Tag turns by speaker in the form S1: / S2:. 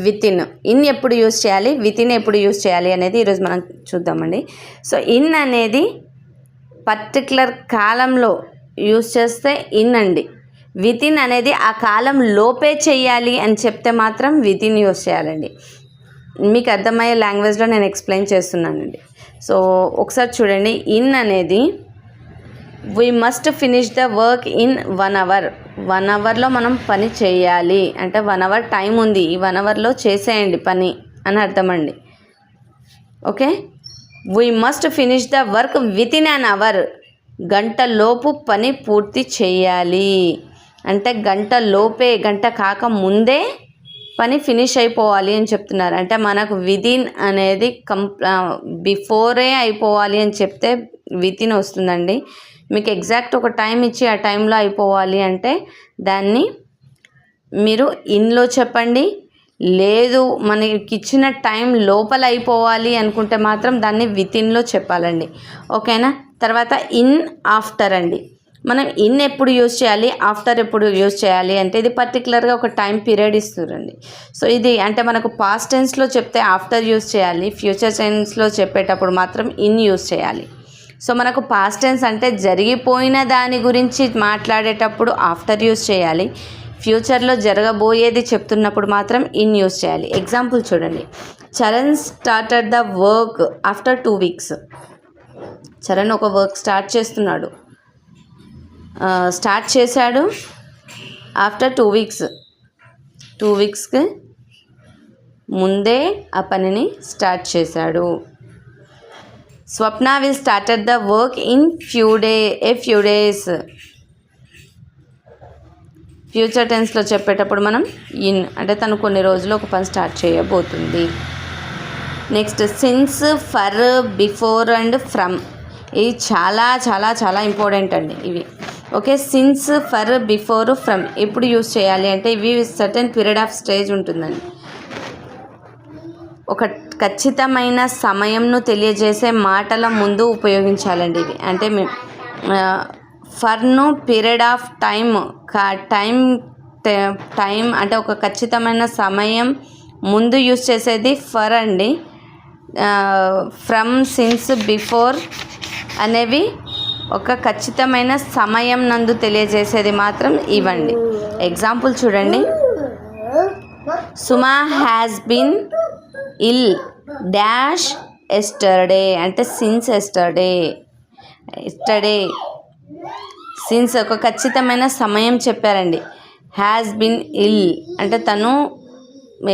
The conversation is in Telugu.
S1: వితిన్. ఇన్ ఎప్పుడు యూజ్ చేయాలి, వితిన్ ఎప్పుడు యూజ్ చేయాలి అనేది ఈరోజు మనం చూద్దామండి. సో ఇన్ అనేది పర్టికులర్ కాలంలో యూజ్ చేస్తే ఇన్ అండి. వితిన్ అనేది ఆ కాలం లోపే చేయాలి అని చెప్తే మాత్రం వితిన్ యూజ్ చేయాలండి. మీకు అర్థమయ్యే లాంగ్వేజ్లో నేను ఎక్స్ప్లెయిన్ చేస్తున్నానండి. సో ఒకసారి చూడండి. ఇన్ అనేది we must finish the work in 1 hour. 1 hourలో మనం పని చేయాలి అంటే 1 hour టైం ఉంది, ఈ 1 hourలో చేసేయండి పని అని అర్థమండి. Okay, we must finish the work within an hour. గంటలోపు పని పూర్తి చేయాలి అంటే గంట లోపే, గంట కాక ముందే పని ఫినిష్ అయిపోవాలి అని చెప్తున్నారు. అంటే మనకు విదిన్ అనేది బిఫోరే అయిపోవాలి అని చెప్తే వితిన్ వస్తుందండి. మీకు ఎగ్జాక్ట్ ఒక టైం ఇచ్చి ఆ టైంలో అయిపోవాలి అంటే దాన్ని మీరు ఇన్లో చెప్పండి. లేదు మనకి ఇచ్చిన టైం లోపల అయిపోవాలి అనుకుంటే మాత్రం దాన్ని వితిన్లో చెప్పాలండి. ఓకేనా. తర్వాత ఇన్ ఆఫ్టర్ అండి. మనం ఇన్ ఎప్పుడు యూజ్ చేయాలి, ఆఫ్టర్ ఎప్పుడు యూజ్ చేయాలి అంటే ఇది పర్టికులర్గా ఒక టైం పీరియడ్ ఇస్తుందండి. సో ఇది అంటే మనకు పాస్ట్ టెన్స్లో చెప్తే ఆఫ్టర్ యూజ్ చేయాలి, ఫ్యూచర్ టెన్స్లో చెప్పేటప్పుడు మాత్రం ఇన్ యూజ్ చేయాలి. సో మనకు పాస్ట్ టెన్స్ అంటే జరిగిపోయిన దాని గురించి మాట్లాడేటప్పుడు ఆఫ్టర్ యూజ్ చేయాలి, ఫ్యూచర్లో జరగబోయేది చెప్తున్నప్పుడు మాత్రం ఇన్ యూజ్ చేయాలి. ఎగ్జాంపుల్ చూడండి. Charan started the work after 2 weeks. Charan ఒక వర్క్ స్టార్ట్ చేశాడు ఆఫ్టర్ 2 weeks. 2 weeksకి ముందే ఆ పనిని స్టార్ట్ చేశాడు. Swapna will started the work in few days. Future టెన్స్లో చెప్పేటప్పుడు మనం ఇన్ అంటే తను కొన్ని రోజులు ఒక పని స్టార్ట్ చేయబోతుంది. Next since, for, before and from. ఇవి చాలా చాలా చాలా ఇంపార్టెంట్ అండి ఇవి. Okay, since, for, before, from ఎప్పుడు యూజ్ చేయాలి అంటే ఇవి సర్టెన్ పీరియడ్ ఆఫ్ స్టేజ్ ఉంటుందండి. ఒక ఖచ్చితమైన సమయంను తెలియజేసే మాటల ముందు ఉపయోగించాలండి ఇవి. అంటే ఫర్ను పీరియడ్ ఆఫ్ టైం అంటే ఒక ఖచ్చితమైన సమయం ముందు యూజ్ చేసేది ఫర్ అండి. ఫ్రమ్, సిన్స్, బిఫోర్ అనేవి ఒక ఖచ్చితమైన సమయం నందు తెలియజేసేది మాత్రం ఇవ్వండి. ఎగ్జాంపుల్ చూడండి. Suma has been ill dash yesterday అంటే సిన్స్ ఎస్టర్డే. సిన్స్ ఒక ఖచ్చితమైన సమయం చెప్పారండి. హ్యాస్ బీన్ ఇల్ అంటే తను